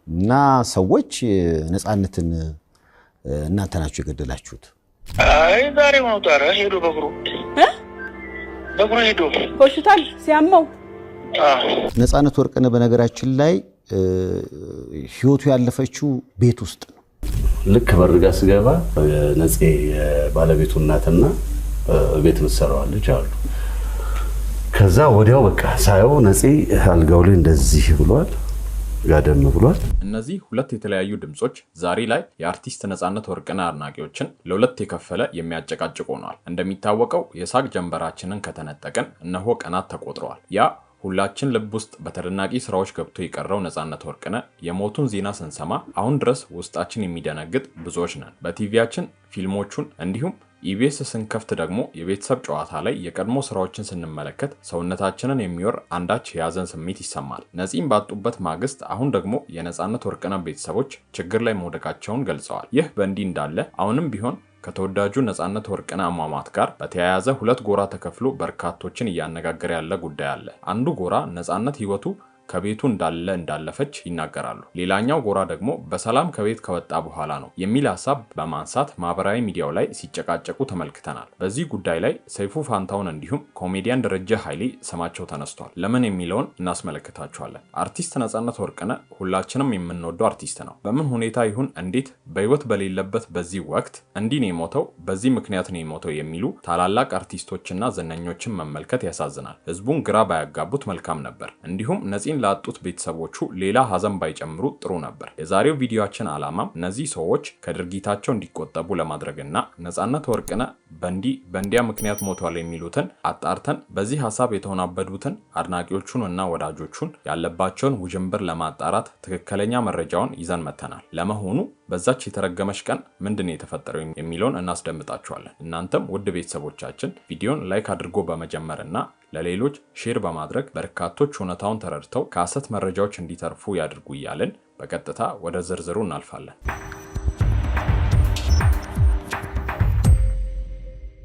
እና ሰዎች ነፃነትን እናንተ ናችሁ የገደላችሁት? አይ ዛሬ ነው ታረ ሄዶ በግሩ ሄዶ ሆስፒታል ሲያመው ነፃነት ወርቅነህ በነገራችን ላይ ህይወቱ ያለፈችው ቤት ውስጥ ነው። ልክ በርጋ ስገባ ነፂ ባለቤቱ እናትና ቤት ምሰራዋለች አሉ። ከዛ ወዲያው በቃ ሳይው ነፂ አልጋው ላይ እንደዚህ ብሏል፣ ጋደም ብሏል። እነዚህ ሁለት የተለያዩ ድምጾች ዛሬ ላይ የአርቲስት ነፃነት ወርቅነህ አድናቂዎችን ለሁለት የከፈለ የሚያጨቃጭቅ ሆኗል። እንደሚታወቀው የሳቅ ጀንበራችንን ከተነጠቀን እነሆ ቀናት ተቆጥረዋል። ያ ሁላችን ልብ ውስጥ በተደናቂ ስራዎች ገብቶ የቀረው ነፃነት ወርቅነህ የሞቱን ዜና ስንሰማ አሁን ድረስ ውስጣችን የሚደነግጥ ብዙዎች ነን። በቲቪያችን ፊልሞቹን እንዲሁም ኢቢኤስ ስንከፍት ደግሞ የቤተሰብ ጨዋታ ላይ የቀድሞ ስራዎችን ስንመለከት ሰውነታችንን የሚወር አንዳች የያዘን ስሜት ይሰማል። ነፂን ባጡበት ማግስት አሁን ደግሞ የነፃነት ወርቅነህ ቤተሰቦች ችግር ላይ መውደቃቸውን ገልጸዋል። ይህ በእንዲህ እንዳለ አሁንም ቢሆን ከተወዳጁ ነፃነት ወርቅነህ አሟሟት ጋር በተያያዘ ሁለት ጎራ ተከፍሎ በርካቶችን እያነጋገረ ያለ ጉዳይ አለ። አንዱ ጎራ ነፃነት ህይወቱ ከቤቱ እንዳለፈች ይናገራሉ። ሌላኛው ጎራ ደግሞ በሰላም ከቤት ከወጣ በኋላ ነው የሚል ሐሳብ በማንሳት ማህበራዊ ሚዲያው ላይ ሲጨቃጨቁ ተመልክተናል። በዚህ ጉዳይ ላይ ሰይፉ ፋንታውን እንዲሁም ኮሜዲያን ደረጀ ኃይሌ ስማቸው ተነስቷል። ለምን የሚለውን እናስመለክታችኋለን። አርቲስት ነፃነት ወርቅነህ ሁላችንም የምንወደው አርቲስት ነው። በምን ሁኔታ ይሁን እንዴት በህይወት በሌለበት በዚህ ወቅት እንዲህ ነው የሞተው፣ በዚህ ምክንያት ነው የሞተው የሚሉ ታላላቅ አርቲስቶችና ዝነኞችን መመልከት ያሳዝናል። ህዝቡን ግራ ባያጋቡት መልካም ነበር። እንዲሁም ነፂን ላጡት ቤተሰቦቹ ሌላ ሀዘን ባይጨምሩ ጥሩ ነበር። የዛሬው ቪዲዮአችን ዓላማም እነዚህ ሰዎች ከድርጊታቸው እንዲቆጠቡ ለማድረግና ነፃነት ወርቅነህ በእንዲያ ምክንያት ሞቷል የሚሉትን አጣርተን በዚህ ሀሳብ የተወናበዱትን አድናቂዎቹን እና ወዳጆቹን ያለባቸውን ውዥንብር ለማጣራት ትክክለኛ መረጃውን ይዘን መተናል። ለመሆኑ በዛች የተረገመች ቀን ምንድነው የተፈጠረው የሚለውን እናስደምጣችኋለን። እናንተም ውድ ቤተሰቦቻችን ቪዲዮን ላይክ አድርጎ በመጀመርና ለሌሎች ሼር በማድረግ በርካቶች እውነታውን ተረድተው ከሐሰት መረጃዎች እንዲተርፉ ያድርጉ እያልን በቀጥታ ወደ ዝርዝሩ እናልፋለን።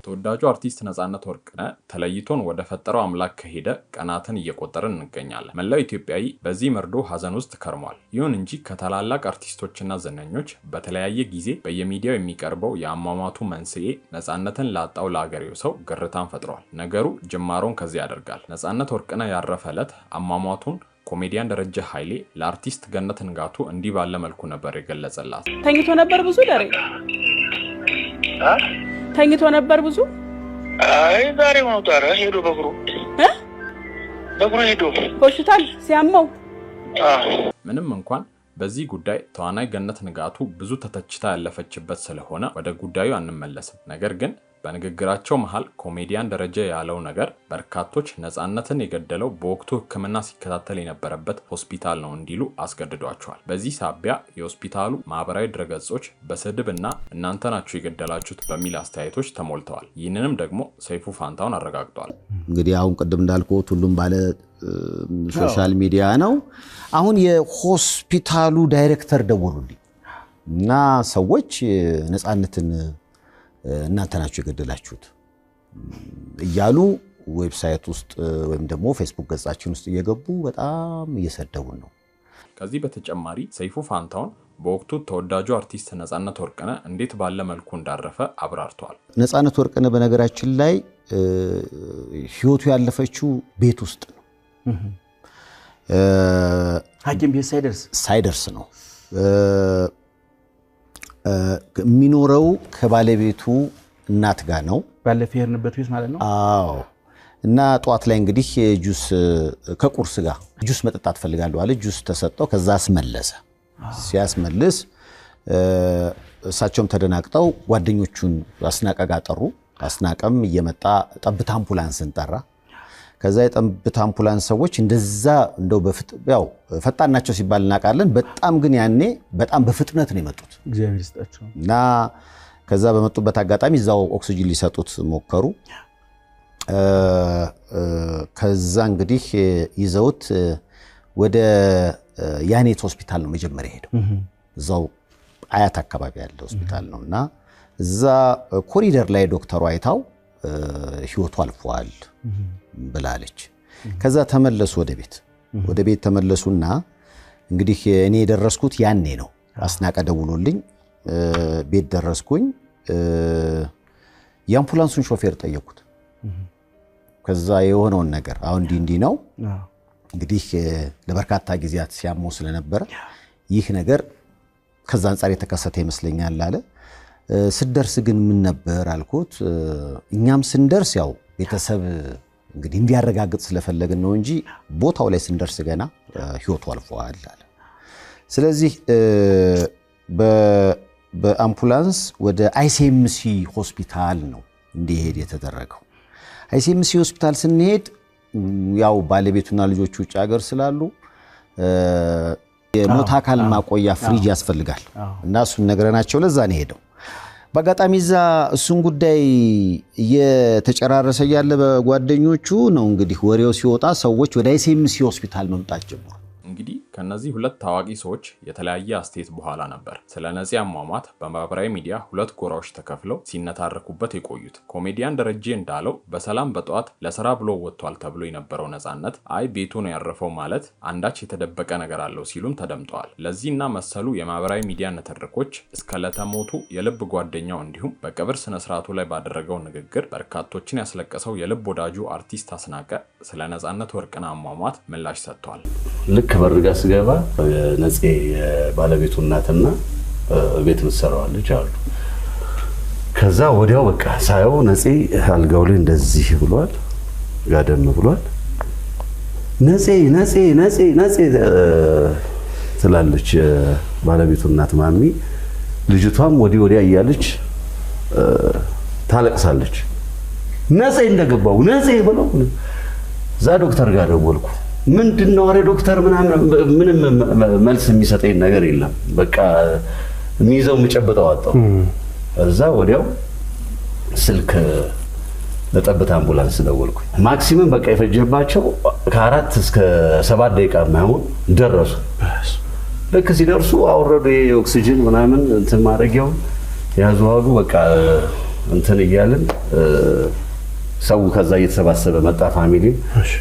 ተወዳጁ አርቲስት ነፃነት ወርቅነህ ተለይቶን ወደ ፈጠረው አምላክ ከሄደ ቀናትን እየቆጠርን እንገኛለን። መላው ኢትዮጵያዊ በዚህ መርዶ ሀዘን ውስጥ ከርሟል። ይሁን እንጂ ከታላላቅ አርቲስቶችና ዝነኞች በተለያየ ጊዜ በየሚዲያው የሚቀርበው የአሟሟቱ መንስኤ ነፃነትን ላጣው ለአገሬው ሰው ግርታን ፈጥሯል። ነገሩ ጅማሮን ከዚህ ያደርጋል። ነፃነት ወርቅነህ ያረፈ ዕለት አሟሟቱን ኮሜዲያን ደረጀ ኃይሌ ለአርቲስት ገነት ንጋቱ እንዲህ ባለ መልኩ ነበር የገለጸላት። ተኝቶ ነበር ብዙ ደሬ ተኝቶ ነበር ብዙ። አይ ዛሬ ነው ታረ ሄዶ በግሩ ሄዶ ሆስፒታል ሲያመው ምንም እንኳን በዚህ ጉዳይ ተዋናይ ገነት ንጋቱ ብዙ ተተችታ ያለፈችበት ስለሆነ ወደ ጉዳዩ አንመለስም። ነገር ግን በንግግራቸው መሃል ኮሜዲያን ደረጀ ያለው ነገር በርካቶች ነፃነትን የገደለው በወቅቱ ሕክምና ሲከታተል የነበረበት ሆስፒታል ነው እንዲሉ አስገድዷቸዋል። በዚህ ሳቢያ የሆስፒታሉ ማህበራዊ ድረገጾች በስድብና እናንተ ናችሁ የገደላችሁት በሚል አስተያየቶች ተሞልተዋል። ይህንንም ደግሞ ሰይፉ ፋንታውን አረጋግጧል። እንግዲህ አሁን ቅድም እንዳልኩት ሁሉም ባለ ሶሻል ሚዲያ ነው። አሁን የሆስፒታሉ ዳይሬክተር ደወሉልኝ እና ሰዎች ነፃነትን እናንተ ናችሁ የገደላችሁት እያሉ ዌብሳይት ውስጥ ወይም ደግሞ ፌስቡክ ገጻችን ውስጥ እየገቡ በጣም እየሰደቡን ነው። ከዚህ በተጨማሪ ሰይፉ ፋንታውን በወቅቱ ተወዳጁ አርቲስት ነፃነት ወርቅነህ እንዴት ባለ መልኩ እንዳረፈ አብራርተዋል። ነፃነት ወርቅነህ በነገራችን ላይ ህይወቱ ያለፈችው ቤት ውስጥ ነው። ሐኪም ቤት ሳይደርስ ነው የሚኖረው ከባለቤቱ እናት ጋር ነው። ባለፈው የሄድንበት ቤት ማለት ነው። አዎ። እና ጧት ላይ እንግዲህ ጁስ ከቁርስ ጋር ጁስ መጠጣት ፈልጋለሁ አለ። ጁስ ተሰጠው። ከዛ አስመለሰ። ሲያስመልስ እሳቸውም ተደናቅጠው ጓደኞቹን አስናቀ ጋር ጠሩ። አስናቀም እየመጣ ጠብታ አምቡላንስን ጠራ። ከዛ የጠብታ አምቡላንስ ሰዎች እንደዛ እንደው ያው ፈጣን ናቸው ሲባል እናውቃለን። በጣም ግን ያኔ በጣም በፍጥነት ነው የመጡት። እግዚአብሔር ይስጣቸው። እና ከዛ በመጡበት አጋጣሚ እዛው ኦክሲጅን ሊሰጡት ሞከሩ። ከዛ እንግዲህ ይዘውት ወደ ያኔት ሆስፒታል ነው መጀመሪያ ሄደው። እዛው አያት አካባቢ ያለ ሆስፒታል ነውና እዛ ኮሪደር ላይ ዶክተሩ አይታው ህይወቱ አልፏል ብላለች። ከዛ ተመለሱ ወደ ቤት ተመለሱና እንግዲህ እኔ የደረስኩት ያኔ ነው። አስናቀ ደውሎልኝ ቤት ደረስኩኝ። የአምቡላንሱን ሾፌር ጠየቁት። ከዛ የሆነውን ነገር አሁን እንዲህ ነው እንግዲህ ለበርካታ ጊዜያት ሲያመው ስለነበረ ይህ ነገር ከዛ አንፃር የተከሰተ ይመስለኛል አለ። ስደርስ ግን ምን ነበር አልኩት። እኛም ስንደርስ ያው ቤተሰብ እንግዲህ እንዲያረጋግጥ ስለፈለግን ነው እንጂ ቦታው ላይ ስንደርስ ገና ህይወቱ አልፏል አለ። ስለዚህ በአምቡላንስ ወደ አይሲኤምሲ ሆስፒታል ነው እንዲሄድ የተደረገው። አይሲኤምሲ ሆስፒታል ስንሄድ ያው ባለቤቱና ልጆቹ ውጭ ሀገር ስላሉ የሞት አካል ማቆያ ፍሪጅ ያስፈልጋል እና እሱን ነግረናቸው ለዛ ነው ሄደው። በአጋጣሚ እዛ እሱን ጉዳይ እየተጨራረሰ ያለ በጓደኞቹ ነው እንግዲህ ወሬው ሲወጣ ሰዎች ወደ አይሲኤምሲ ሆስፒታል መምጣት ጀመሩ። እንግዲህ ከነዚህ ሁለት ታዋቂ ሰዎች የተለያየ አስተያየት በኋላ ነበር ስለ ነፂ አሟሟት በማህበራዊ ሚዲያ ሁለት ጎራዎች ተከፍለው ሲነታረኩበት የቆዩት። ኮሜዲያን ደረጀ እንዳለው በሰላም በጠዋት ለስራ ብሎ ወጥቷል ተብሎ የነበረው ነፃነት አይ ቤቱ ነው ያረፈው ማለት አንዳች የተደበቀ ነገር አለው ሲሉም ተደምጠዋል። ለዚህና መሰሉ የማህበራዊ ሚዲያ ንትርኮች እስከ ለተሞቱ የልብ ጓደኛው እንዲሁም በቀብር ስነ ስርዓቱ ላይ ባደረገው ንግግር በርካቶችን ያስለቀሰው የልብ ወዳጁ አርቲስት አስናቀ ስለ ነፃነት ወርቅነህ አሟሟት ምላሽ ሰጥቷል። ልክ በርጋ ስገባ ነፂ ባለቤቱ እናትና ቤት ምትሰራው ልጅ አሉ። ከዛ ወዲያው በቃ ሳይው ነፂ አልጋው ላይ እንደዚህ ብሏል፣ ጋደም ብሏል። ነፂ ትላለች ባለቤቱ እናት ማሚ። ልጅቷም ወዲያ እያለች ታለቅሳለች። ነፂ እንደገባው ነፂ ብለው እዛ ዶክተር ጋር ደወልኩ። ምንድነው አረ ዶክተር ምንም መልስ የሚሰጠኝ ነገር የለም። በቃ የሚይዘው የምጨብጠው አጣው። እዛ ወዲያው ስልክ ለጠብታ አምቡላንስ ደወልኩ። ማክሲመም በቃ የፈጀባቸው ከ4 እስከ 7 ደቂቃ ማይሆን ደረሱ። ልክ ሲደርሱ አወረዱ የኦክሲጅን ምናምን እንትን ማድረጊያው ያዙዋሉ። በቃ እንትን እያልን ሰው ከዛ እየተሰባሰበ መጣ። ፋሚሊ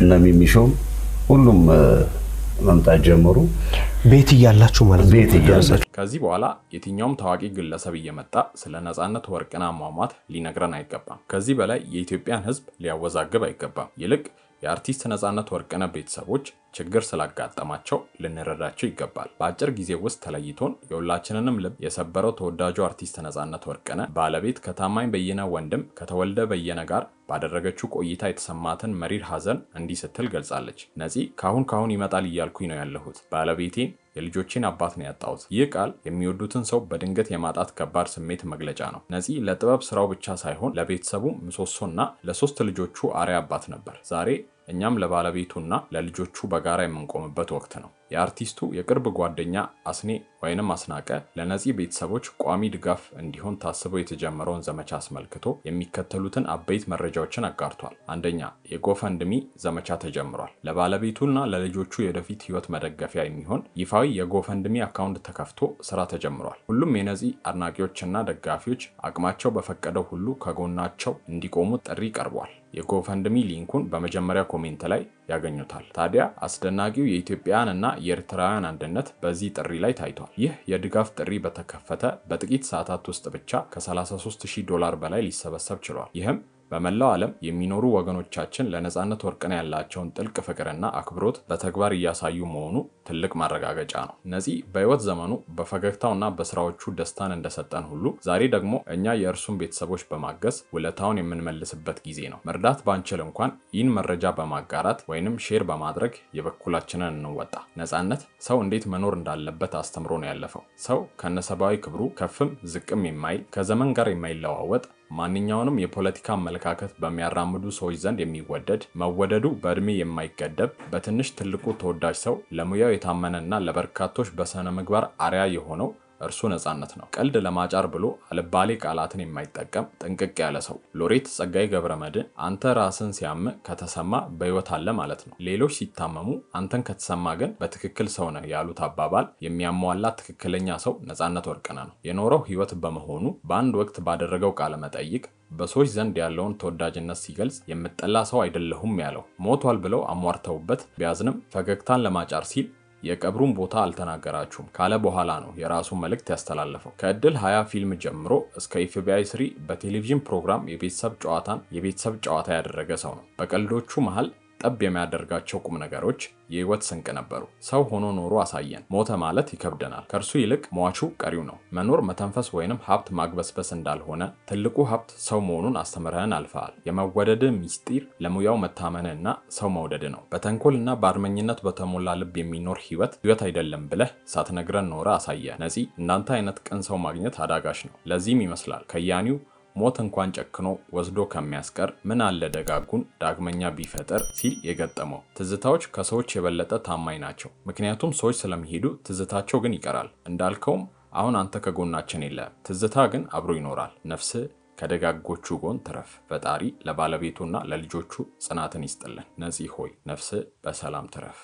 እና ሚሚሾም ሁሉም መምጣት ጀመሩ። ቤት እያላችሁ ማለት ነው። ቤት እያላችሁ ከዚህ በኋላ የትኛውም ታዋቂ ግለሰብ እየመጣ ስለ ነፃነት ወርቅነህ አሟሟት ሊነግረን አይገባም። ከዚህ በላይ የኢትዮጵያን ሕዝብ ሊያወዛግብ አይገባም። ይልቅ የአርቲስት ነፃነት ወርቅነህ ቤተሰቦች ችግር ስላጋጠማቸው ልንረዳቸው ይገባል። በአጭር ጊዜ ውስጥ ተለይቶን የሁላችንንም ልብ የሰበረው ተወዳጁ አርቲስት ነፃነት ወርቅነህ ባለቤት ከታማኝ በየነ ወንድም ከተወልደ በየነ ጋር ባደረገችው ቆይታ የተሰማትን መሪር ሐዘን እንዲህ ስትል ገልጻለች። ነፂ ካሁን ይመጣል እያልኩኝ ነው ያለሁት። ባለቤቴን የልጆቼን አባት ነው ያጣሁት። ይህ ቃል የሚወዱትን ሰው በድንገት የማጣት ከባድ ስሜት መግለጫ ነው። ነፂ ለጥበብ ስራው ብቻ ሳይሆን ለቤተሰቡ ምሰሶና ለሶስት ልጆቹ አርአያ አባት ነበር። ዛሬ እኛም ለባለቤቱና ለልጆቹ በጋራ የምንቆምበት ወቅት ነው። የአርቲስቱ የቅርብ ጓደኛ አስኔ ወይንም አስናቀ ለነፂ ቤተሰቦች ቋሚ ድጋፍ እንዲሆን ታስበው የተጀመረውን ዘመቻ አስመልክቶ የሚከተሉትን አበይት መረጃዎችን አጋርቷል። አንደኛ፣ የጎፈንድሚ ዘመቻ ተጀምሯል። ለባለቤቱና ለልጆቹ የወደፊት ህይወት መደገፊያ የሚሆን ይፋዊ የጎፈንድሚ አካውንት ተከፍቶ ስራ ተጀምሯል። ሁሉም የነፂ አድናቂዎችና ደጋፊዎች አቅማቸው በፈቀደው ሁሉ ከጎናቸው እንዲቆሙ ጥሪ ቀርቧል። የጎፈንድሚ ሊንኩን በመጀመሪያ ኮሜንት ላይ ያገኙታል። ታዲያ አስደናቂው የኢትዮጵያውያን እና የኤርትራውያን አንድነት በዚህ ጥሪ ላይ ታይቷል። ይህ የድጋፍ ጥሪ በተከፈተ በጥቂት ሰዓታት ውስጥ ብቻ $33,000 በላይ ሊሰበሰብ ችሏል። ይህም በመላው ዓለም የሚኖሩ ወገኖቻችን ለነፃነት ወርቅነህ ያላቸውን ጥልቅ ፍቅርና አክብሮት በተግባር እያሳዩ መሆኑ ትልቅ ማረጋገጫ ነው። ነፂ በህይወት ዘመኑ በፈገግታውና በስራዎቹ ደስታን እንደሰጠን ሁሉ ዛሬ ደግሞ እኛ የእርሱን ቤተሰቦች በማገዝ ውለታውን የምንመልስበት ጊዜ ነው። መርዳት ባንችል እንኳን ይህን መረጃ በማጋራት ወይንም ሼር በማድረግ የበኩላችንን እንወጣ። ነፃነት ሰው እንዴት መኖር እንዳለበት አስተምሮ ነው ያለፈው። ሰው ከነሰባዊ ክብሩ ከፍም ዝቅም የማይል ከዘመን ጋር የማይለዋወጥ ማንኛውንም የፖለቲካ አመለካከት በሚያራምዱ ሰዎች ዘንድ የሚወደድ መወደዱ በእድሜ የማይገደብ በትንሽ ትልቁ ተወዳጅ ሰው ለሙያው የታመነና ለበርካቶች በስነ ምግባር አርአያ የሆነው እርሱ ነፃነት ነው። ቀልድ ለማጫር ብሎ አልባሌ ቃላትን የማይጠቀም ጥንቅቅ ያለ ሰው። ሎሬት ጸጋዬ ገብረመድህን አንተ ራስን ሲያም ከተሰማ በህይወት አለ ማለት ነው፣ ሌሎች ሲታመሙ አንተን ከተሰማ ግን በትክክል ሰው ነህ ያሉት አባባል የሚያሟላ ትክክለኛ ሰው ነፃነት ወርቅነህ ነው። የኖረው ህይወት በመሆኑ በአንድ ወቅት ባደረገው ቃለ መጠይቅ በሰዎች ዘንድ ያለውን ተወዳጅነት ሲገልጽ የምጠላ ሰው አይደለሁም ያለው ሞቷል ብለው አሟርተውበት ቢያዝንም ፈገግታን ለማጫር ሲል የቀብሩን ቦታ አልተናገራችሁም ካለ በኋላ ነው የራሱን መልእክት ያስተላለፈው። ከእድል 20 ፊልም ጀምሮ እስከ FBI 3 በቴሌቪዥን ፕሮግራም የቤተሰብ ጨዋታ ያደረገ ሰው ነው። በቀልዶቹ መሃል ጠብ የሚያደርጋቸው ቁም ነገሮች የህይወት ስንቅ ነበሩ። ሰው ሆኖ ኖሮ አሳየን። ሞተ ማለት ይከብደናል። ከእርሱ ይልቅ ሟቹ ቀሪው ነው። መኖር መተንፈስ ወይንም ሀብት ማግበስበስ እንዳልሆነ ትልቁ ሀብት ሰው መሆኑን አስተምረህን አልፈሃል። የመወደድ ሚስጢር ለሙያው መታመንና ሰው መውደድ ነው። በተንኮልና በአድመኝነት በተሞላ ልብ የሚኖር ህይወት አይደለም ብለህ ሳትነግረን ኖረ አሳየ። ነፂ እንዳንተ አይነት ቅን ሰው ማግኘት አዳጋች ነው። ለዚህም ይመስላል ከያኒው ሞት እንኳን ጨክኖ ወስዶ ከሚያስቀር ምን አለ ደጋጉን ዳግመኛ ቢፈጠር ሲል የገጠመው። ትዝታዎች ከሰዎች የበለጠ ታማኝ ናቸው። ምክንያቱም ሰዎች ስለሚሄዱ ትዝታቸው ግን ይቀራል። እንዳልከውም አሁን አንተ ከጎናችን የለም፣ ትዝታ ግን አብሮ ይኖራል። ነፍስህ ከደጋጎቹ ጎን ትረፍ። ፈጣሪ ለባለቤቱና ለልጆቹ ጽናትን ይስጥልን። ነፂ ሆይ ነፍስህ በሰላም ትረፍ።